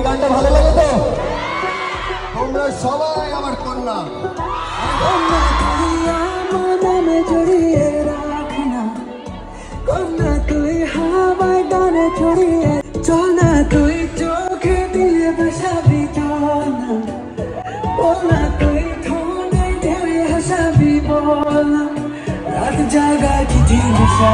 গানটা ভালো লাগে তো? তোমরা সবাই আমার কন্যা। কন্যা তুই আমার নামে জড়িয়ে রাখনা, কন্যা তুই হাওয়ায় গানে ছড়িয়ে চল না, তুই চোখে দিয়ে ভাসাবি চল না, বল না তুই ধনে ঢেউয়ে হাসাবি বল না, রাত জাগায় চিঠি নিশা